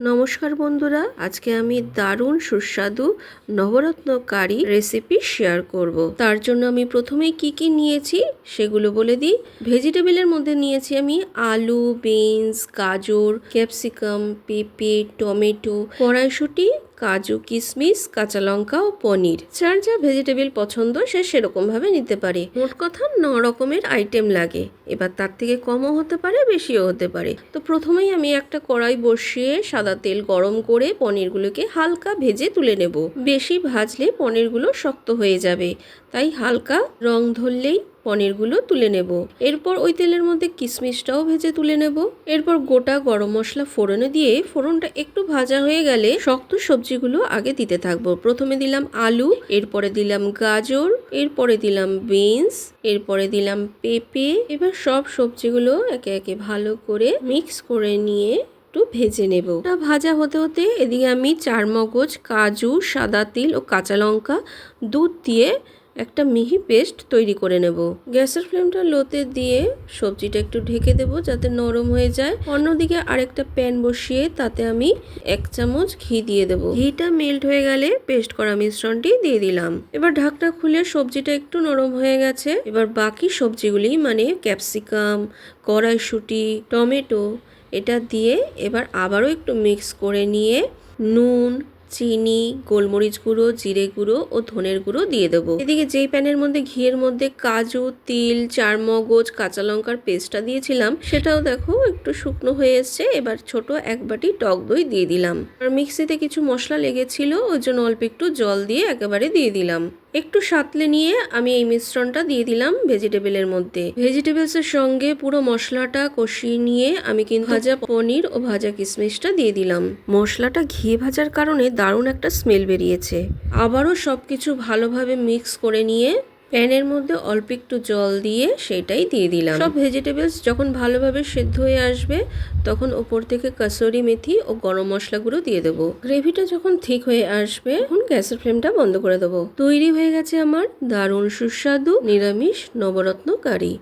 নমস্কার বন্ধুরা, আজকে আমি দারুণ সুস্বাদু নবরত্ন কারি রেসিপি শেয়ার করব। তার জন্য আমি প্রথমেই কি নিয়েছি সেগুলো বলে দিই। ভেজিটেবলের মধ্যে নিয়েছি আমি আলু, বিনস, গাজর, ক্যাপসিকাম, পেঁপে, টমেটো, কড়াইশুঁটি, কাজু, কিশমিশ, কাঁচা লঙ্কা ও পনির। যার যা ভেজিটেবল পছন্দ সে সেরকমভাবে নিতে পারে। মোট কথা 9 রকমের আইটেম লাগে। এবার তার থেকে কমও হতে পারে, বেশিও হতে পারে। তো প্রথমেই আমি একটা কড়াই বসিয়ে সাদা তেল গরম করে পনিরগুলোকে হালকা ভেজে তুলে নেব। বেশি ভাজলে পনিরগুলো শক্ত হয়ে যাবে, তাই হালকা রং ধরলেই পনিরগুলো তুলে নেব। এরপর ওই তেলের মধ্যে কিশমিশটাও ভেজে তুলে নেব। এরপর গোটা গরম মশলা ফোড়নে দিয়ে ফোড়নটা একটু ভাজা হয়ে গেলে শক্ত সবজিগুলো আগে দিতে থাকবো। প্রথমে দিলাম আলু, এরপরে দিলাম গাজর, এরপরে দিলাম বিনস, এরপরে দিলাম পেঁপে। এবার সব সবজিগুলো একে একে ভালো করে মিক্স করে নিয়ে একটু ভেজে নেব। ওটা ভাজা হতে হতে এদিকে আমি চারমগজ, কাজু, সাদা তিল ও কাঁচা লঙ্কা দুধ দিয়ে একটা মিহি পেস্ট তৈরি করে নেব। গ্যাসের ফ্লেমটা লোতে দিয়ে সবজিটা একটু ঢেকে দেব যাতে নরম হয়ে যায়। অন্যদিকে আরেকটা প্যান বসিয়ে তাতে আমি 1 চামচ ঘি দিয়ে দেব। ঘিটা মেল্ট হয়ে গেলে পেস্ট করা মিশ্রণটি দিয়ে দিলাম। এবার ঢাকনা খুলে সবজিটা একটু নরম হয়ে গেছে। এবার বাকি সবজিগুলি মানে ক্যাপসিকাম, কড়াইশুঁটি, টমেটো এটা দিয়ে এবার আবারও একটু মিক্স করে নিয়ে নুন, চিনি, গোলমরিচ গুঁড়ো, জিরে গুঁড়ো ও ধনের গুঁড়ো দিয়ে দেবো। এদিকে যেই প্যানের মধ্যে ঘিয়ের মধ্যে কাজু, তিল, চারমগজ, কাঁচা লঙ্কার পেস্টটা দিয়েছিলাম সেটাও দেখো একটু শুকনো হয়ে এসছে। এবার ছোট 1 বাটি টক দই দিয়ে দিলাম। আর মিক্সিতে কিছু মশলা লেগেছিল, ওই জন্য অল্প একটু জল দিয়ে একেবারে দিয়ে দিলাম। একটু সাঁতলে নিয়ে আমি এই মিশ্রণটা দিয়ে দিলাম ভেজিটেবলের মধ্যে। ভেজিটেবলসের সঙ্গে পুরো মশলাটা কষিয়ে নিয়ে আমি কিন্তু ভাজা পনির ও ভাজা কিশমিশটা দিয়ে দিলাম। মশলাটা ঘি ভাজার কারণে দারুণ একটা স্মেল বেরিয়েছে। আবারও সবকিছু ভালোভাবে মিক্স করে নিয়ে প্যানের মধ্যে অল্প একটু জল দিয়ে সেটাই দিয়ে দিলাম। সব ভেজিটেবলস যখন ভালোভাবে সেদ্ধ হয়ে আসবে তখন ওপর থেকে কাসুরি মেথি ও গরম মশলা গুঁড়ো দিয়ে দেবো। গ্রেভিটা যখন ঠিক হয়ে আসবে তখন গ্যাসের ফ্লেমটা বন্ধ করে দেবো। তৈরি হয়ে গেছে আমার দারুণ সুস্বাদু নিরামিষ নবরত্ন কারি।